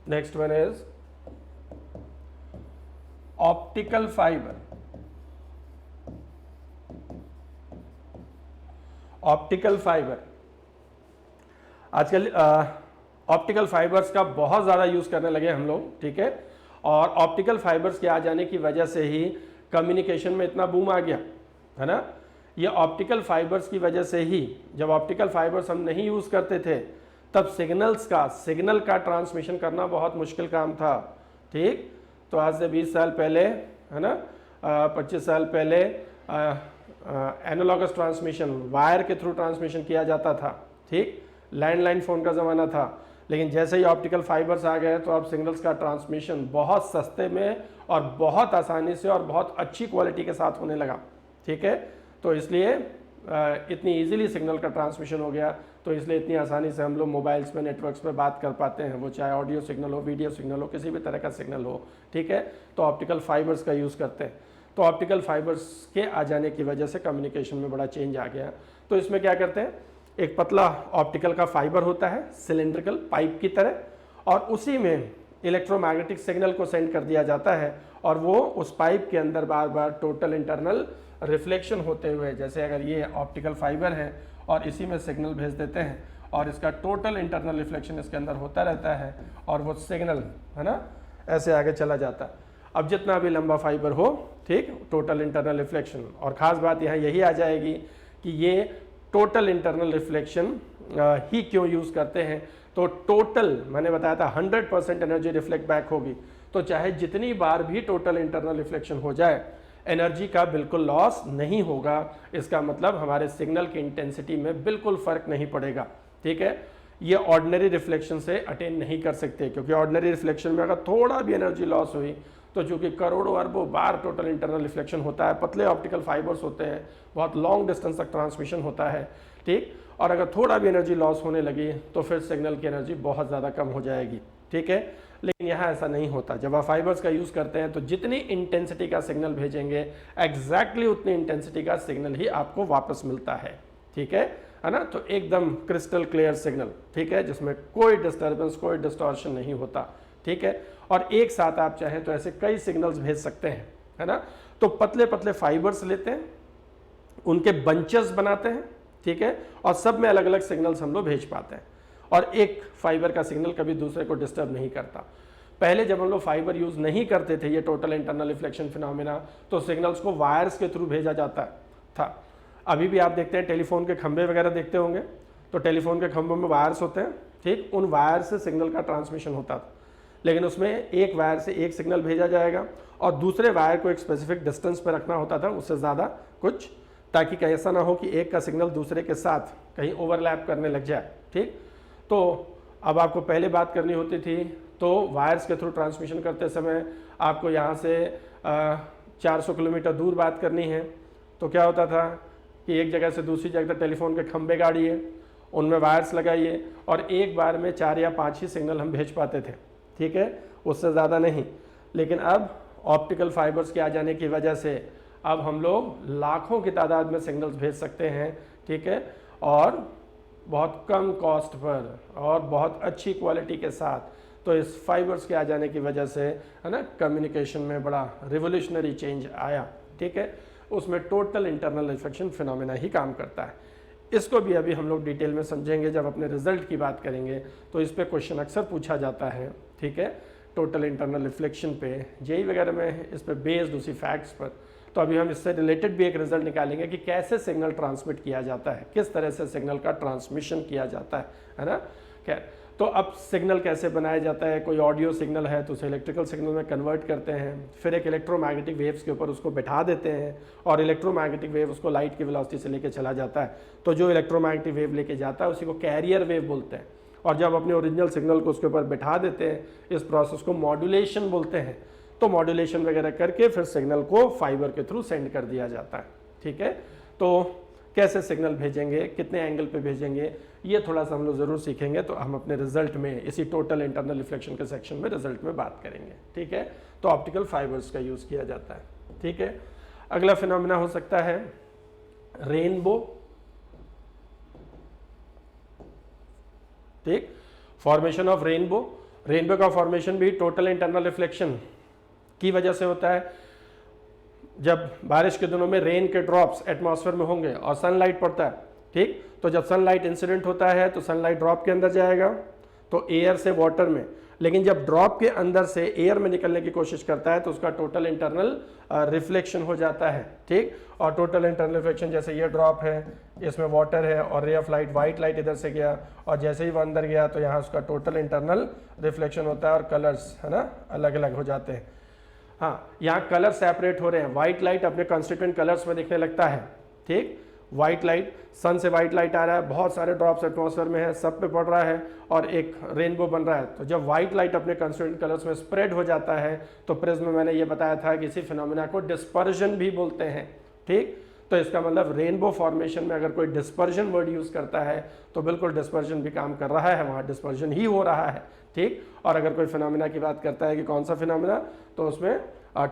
next one is optical fibre, optical fibre आजकल ऑप्टिकल फाइबर्स का बहुत ज़्यादा यूज़ करने लगे हम लोग, ठीक है। और ऑप्टिकल फाइबर्स के आ जाने की वजह से ही कम्युनिकेशन में इतना बूम आ गया, है ना। ये ऑप्टिकल फाइबर्स की वजह से ही, जब ऑप्टिकल फाइबर्स हम नहीं यूज़ करते थे तब सिग्नल का ट्रांसमिशन करना बहुत मुश्किल काम था, ठीक। तो आज से 20 साल पहले, है ना, 25 साल पहले एनालॉगस ट्रांसमिशन, वायर के थ्रू ट्रांसमिशन किया जाता था, ठीक। लैंडलाइन फ़ोन का ज़माना था। लेकिन जैसे ही ऑप्टिकल फाइबर्स आ गए तो अब सिग्नल्स का ट्रांसमिशन बहुत सस्ते में और बहुत आसानी से और बहुत अच्छी क्वालिटी के साथ होने लगा, ठीक है। तो इसलिए इतनी इजीली सिग्नल का ट्रांसमिशन हो गया, तो इसलिए इतनी आसानी से हम लोग मोबाइल्स में, नेटवर्क्स पे बात कर पाते हैं, वो चाहे ऑडियो सिग्नल हो, वीडियो सिग्नल हो, किसी भी तरह का सिग्नल हो, ठीक है। तो ऑप्टिकल फाइबर्स का यूज़ करते हैं। तो ऑप्टिकल फाइबर्स के आ जाने की वजह से कम्युनिकेशन में बड़ा चेंज आ गया। तो इसमें क्या करते हैं, एक पतला ऑप्टिकल का फाइबर होता है सिलेंड्रिकल पाइप की तरह, और उसी में इलेक्ट्रोमैग्नेटिक सिग्नल को सेंड कर दिया जाता है, और वो उस पाइप के अंदर बार बार टोटल इंटरनल रिफ्लेक्शन होते हुए, जैसे अगर ये ऑप्टिकल फाइबर है और इसी में सिग्नल भेज देते हैं और इसका टोटल इंटरनल रिफ्लेक्शन इसके अंदर होता रहता है, और वो सिग्नल, है ना, ऐसे आगे चला जाता है। अब जितना भी लंबा फाइबर हो, ठीक, टोटल इंटरनल रिफ्लेक्शन। और ख़ास बात यहाँ यही आ जाएगी कि ये टोटल इंटरनल रिफ्लेक्शन ही क्यों यूज़ करते हैं। तो टोटल, मैंने बताया था 100% एनर्जी रिफ्लेक्ट बैक होगी, तो चाहे जितनी बार भी टोटल इंटरनल रिफ्लेक्शन हो जाए, एनर्जी का बिल्कुल लॉस नहीं होगा। इसका मतलब हमारे सिग्नल की इंटेंसिटी में बिल्कुल फ़र्क नहीं पड़ेगा, ठीक है। ये ऑर्डिनरी रिफ्लेक्शन से अटेन नहीं कर सकते, क्योंकि ऑर्डिनरी रिफ्लेक्शन में अगर थोड़ा भी एनर्जी लॉस हुई तो चूँकि करोड़ों अरबों बार टोटल इंटरनल रिफ्लेक्शन होता है, पतले ऑप्टिकल फाइबर्स होते हैं, बहुत लॉन्ग डिस्टेंस तक ट्रांसमिशन होता है, ठीक। और अगर थोड़ा भी एनर्जी लॉस होने लगी तो फिर सिग्नल की एनर्जी बहुत ज़्यादा कम हो जाएगी, ठीक है। लेकिन यहाँ ऐसा नहीं होता। जब आप फाइबर्स का यूज़ करते हैं तो जितनी इंटेंसिटी का सिग्नल भेजेंगे, एग्जैक्टली उतनी इंटेंसिटी का सिग्नल ही आपको वापस मिलता है, ठीक है ना। तो एकदम क्रिस्टल क्लियर सिग्नल, ठीक है, जिसमें कोई डिस्टर्बेंस, कोई डिस्टॉर्शन नहीं होता, ठीक है। और एक साथ आप चाहें तो ऐसे कई सिग्नल्स भेज सकते हैं, है ना। तो पतले पतले फाइबर्स लेते हैं, उनके बंचेस बनाते हैं, ठीक है, और सब में अलग अलग सिग्नल्स हम लोग भेज पाते हैं, और एक फाइबर का सिग्नल कभी दूसरे को डिस्टर्ब नहीं करता। पहले जब हम लोग फाइबर यूज़ नहीं करते थे, ये टोटल इंटरनल रिफ्लेक्शन फिनोमेना, तो सिग्नल्स को वायर्स के थ्रू भेजा जाता था। अभी भी आप देखते हैं टेलीफोन के खंभे वगैरह देखते होंगे, तो टेलीफोन के खंभों में वायर्स होते हैं, ठीक, उन वायर से सिग्नल का ट्रांसमिशन होता था। लेकिन उसमें एक वायर से एक सिग्नल भेजा जाएगा और दूसरे वायर को एक स्पेसिफिक डिस्टेंस पर रखना होता था, उससे ज़्यादा कुछ, ताकि कहीं ऐसा ना हो कि एक का सिग्नल दूसरे के साथ कहीं ओवरलैप करने लग जाए, ठीक। तो अब आपको पहले बात करनी होती थी तो वायर्स के थ्रू ट्रांसमिशन करते समय आपको यहाँ से 400 किलोमीटर दूर बात करनी है, तो क्या होता था कि एक जगह से दूसरी जगह तक टेलीफोन के खंभे गाड़िए, उनमें वायर्स लगाइए, और एक बार में 4 या 5 ही सिग्नल हम भेज पाते थे, ठीक है, उससे ज़्यादा नहीं। लेकिन अब ऑप्टिकल फाइबर्स के आ जाने की वजह से अब हम लोग लाखों की तादाद में सिग्नल्स भेज सकते हैं, ठीक है, और बहुत कम कॉस्ट पर और बहुत अच्छी क्वालिटी के साथ। तो इस फाइबर्स के आ जाने की वजह से, है ना, कम्युनिकेशन में बड़ा रिवोल्यूशनरी चेंज आया, ठीक है। उसमें टोटल इंटरनल रिफ्लेक्शन फिनोमेना ही काम करता है। इसको भी अभी हम लोग डिटेल में समझेंगे जब अपने रिजल्ट की बात करेंगे, तो इस पे क्वेश्चन अक्सर पूछा जाता है, ठीक है, टोटल इंटरनल रिफ्लेक्शन पे, जेई वगैरह में इस पे बेस्ड उसी फैक्ट्स पर। तो अभी हम इससे रिलेटेड भी एक रिजल्ट निकालेंगे कि कैसे सिग्नल ट्रांसमिट किया जाता है, किस तरह से सिग्नल का ट्रांसमिशन किया जाता है ना। खैर, तो अब सिग्नल कैसे बनाया जाता है, कोई ऑडियो सिग्नल है तो उसे इलेक्ट्रिकल सिग्नल में कन्वर्ट करते हैं, फिर एक इलेक्ट्रोमैग्नेटिक वेव्स के ऊपर उसको बैठा देते हैं, और इलेक्ट्रोमैग्नेटिक वेव उसको लाइट की वेलोसिटी से लेके चला जाता है। तो जो इलेक्ट्रोमैग्नेटिक वेव लेके जाता है उसी को कैरियर वेव बोलते हैं, और जब अपने ओरिजिनल सिग्नल को उसके ऊपर बैठा देते हैं, इस प्रोसेस को मॉड्यूलेशन बोलते हैं। तो मॉड्यूलेशन वगैरह करके फिर सिग्नल को फाइबर के थ्रू सेंड कर दिया जाता है, ठीक है। तो कैसे सिग्नल भेजेंगे, कितने एंगल पे भेजेंगे, ये थोड़ा सा हम लोग ज़रूर सीखेंगे। तो हम अपने रिजल्ट में इसी टोटल इंटरनल रिफ्लेक्शन के सेक्शन में रिजल्ट में बात करेंगे, ठीक है। तो ऑप्टिकल फाइबर्स का यूज़ किया जाता है, ठीक है। अगला फिनोमेना हो सकता है रेनबो, ठीक, फॉर्मेशन ऑफ रेनबो। रेनबो का फॉर्मेशन भी टोटल इंटरनल रिफ्लेक्शन की वजह से होता है, जब बारिश के दिनों में रेन के ड्रॉप्स एटमॉस्फेयर में होंगे और सनलाइट पड़ता है, ठीक, तो जब सनलाइट इंसिडेंट होता है तो सनलाइट ड्रॉप के अंदर जाएगा, तो एयर से वाटर में, लेकिन जब ड्रॉप के अंदर से एयर में निकलने की कोशिश करता है तो उसका टोटल इंटरनल रिफ्लेक्शन हो जाता है, ठीक। और टोटल इंटरनल रिफ्लेक्शन, जैसे ये ड्रॉप है, इसमें वाटर है और रे ऑफ लाइट, वाइट लाइट इधर से गया और जैसे ही वो अंदर गया तो यहाँ उसका टोटल इंटरनल रिफ्लेक्शन होता है और कलर्स, है ना, अलग अलग हो जाते हैं। हाँ, यहाँ कलर सेपरेट हो रहे हैं, व्हाइट लाइट अपने कॉन्स्टिट्यूएंट कलर्स में दिखने लगता है, ठीक। व्हाइट लाइट, सन से व्हाइट लाइट आ रहा है, बहुत सारे ड्रॉप्स एटमॉस्फेयर में है, सब पे पड़ रहा है और एक रेनबो बन रहा है। तो जब व्हाइट लाइट अपने कॉन्स्टिट्यूएंट कलर्स में स्प्रेड हो जाता है तो प्रिज्म में मैंने ये बताया था कि इसी फिनोमेना को डिस्पर्जन भी बोलते हैं, ठीक। तो इसका मतलब रेनबो फॉर्मेशन में अगर कोई डिस्पर्जन वर्ड यूज करता है तो बिल्कुल डिस्पर्जन भी काम कर रहा है, वहाँ डिस्पर्जन ही हो रहा है, ठीक। और अगर कोई फिनोमेना की बात करता है कि कौन सा फिनोमेना, तो उसमें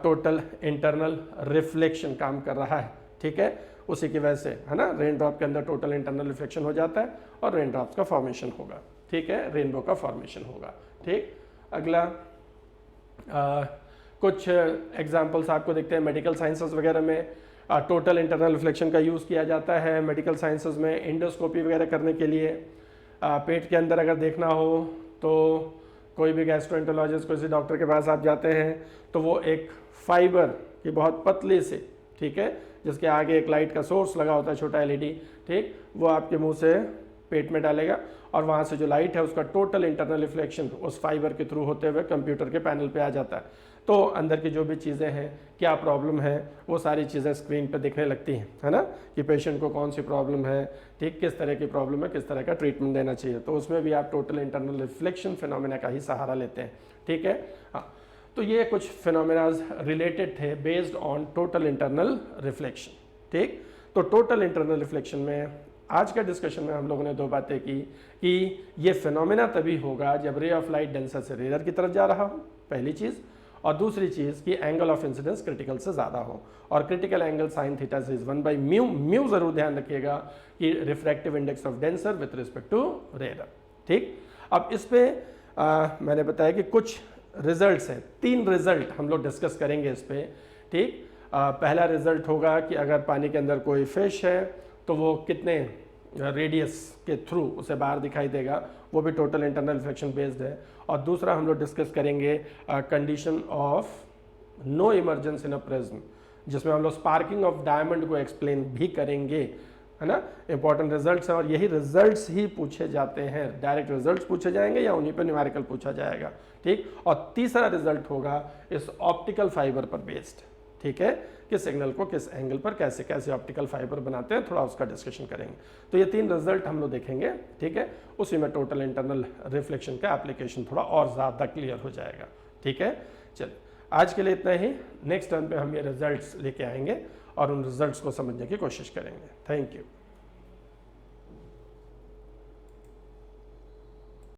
टोटल इंटरनल रिफ्लेक्शन काम कर रहा है, ठीक है। उसी की वजह से, है ना, रेन ड्रॉप के अंदर टोटल इंटरनल रिफ्लेक्शन हो जाता है और रेन ड्रॉप्स का फॉर्मेशन होगा, ठीक है, रेनबो का फॉर्मेशन होगा, ठीक। अगला कुछ एग्जांपल्स आपको दिखते हैं मेडिकल साइंसेस वगैरह में, टोटल इंटरनल रिफ्लेक्शन का यूज़ किया जाता है मेडिकल साइंसेस में एंडोस्कोपी वगैरह करने के लिए। पेट के अंदर अगर देखना हो तो कोई भी गैस्ट्रोएंटरोलॉजिस्ट, किसी डॉक्टर के पास आप जाते हैं तो वो एक फाइबर की बहुत पतली से, ठीक है, जिसके आगे एक लाइट का सोर्स लगा होता है, छोटा एलईडी, ठीक, वो आपके मुंह से पेट में डालेगा और वहाँ से जो लाइट है उसका टोटल इंटरनल रिफ्लेक्शन उस फाइबर के थ्रू होते हुए कंप्यूटर के पैनल पे आ जाता है। तो अंदर की जो भी चीज़ें हैं, क्या प्रॉब्लम है, वो सारी चीज़ें स्क्रीन पे दिखने लगती हैं, है ना, कि पेशेंट को कौन सी प्रॉब्लम है, ठीक, किस तरह की प्रॉब्लम है, किस तरह का ट्रीटमेंट देना चाहिए। तो उसमें भी आप टोटल इंटरनल रिफ्लेक्शन फिनोमेना का ही सहारा लेते हैं, ठीक है। हाँ, तो ये कुछ फिनोमेनाज रिलेटेड थे based on total internal reflection, ठीक। तो टोटल इंटरनल रिफ्लेक्शन में आज का डिस्कशन में हम लोगों ने दो बातें की कि ये फिनोमेना तभी होगा जब रे ऑफ लाइट डेंसर से रेयर की तरफ जा रहा हो, पहली चीज़, और दूसरी चीज़ कि एंगल ऑफ इंसिडेंस क्रिटिकल से ज़्यादा हो, और critical angle sine theta c is 1/μ, mu ज़रूर ध्यान रखिएगा कि refractive index of denser with respect to rare, ठीक। अब इस पे मैंने बताया कि कुछ रिजल्ट्स हैं, 3 रिजल्ट हम लोग डिस्कस करेंगे इस पे, ठीक। पहला रिजल्ट होगा कि अगर पानी के अंदर कोई फिश है तो वो कितने रेडियस के थ्रू उसे बाहर दिखाई देगा, वो भी टोटल इंटरनल रिफ्लेक्शन बेस्ड है। और दूसरा हम लोग डिस्कस करेंगे condition of no emergence in a prism, जिसमें हम लोग स्पार्किंग ऑफ डायमंड को एक्सप्लेन भी करेंगे, है ना। इंपॉर्टेंट रिजल्ट्स हैं और यही रिजल्ट्स ही पूछे जाते हैं, डायरेक्ट रिजल्ट्स पूछे जाएंगे या उन्हीं पर न्यूमेरिकल पूछा जाएगा, ठीक। और तीसरा रिजल्ट होगा इस ऑप्टिकल फाइबर पर बेस्ड, ठीक है, कि सिग्नल को किस एंगल पर कैसे कैसे ऑप्टिकल फाइबर बनाते हैं, थोड़ा उसका डिस्कशन करेंगे। तो ये 3 रिजल्ट हम लोग देखेंगे, ठीक है। उसी में टोटल इंटरनल रिफ्लेक्शन का एप्लीकेशन थोड़ा और ज़्यादा क्लियर हो जाएगा, ठीक है। चलिए, आज के लिए इतना ही। नेक्स्ट टर्न पे हम ये रिजल्ट्स लेके आएंगे और उन रिजल्ट्स को समझने की कोशिश करेंगे। Thank you.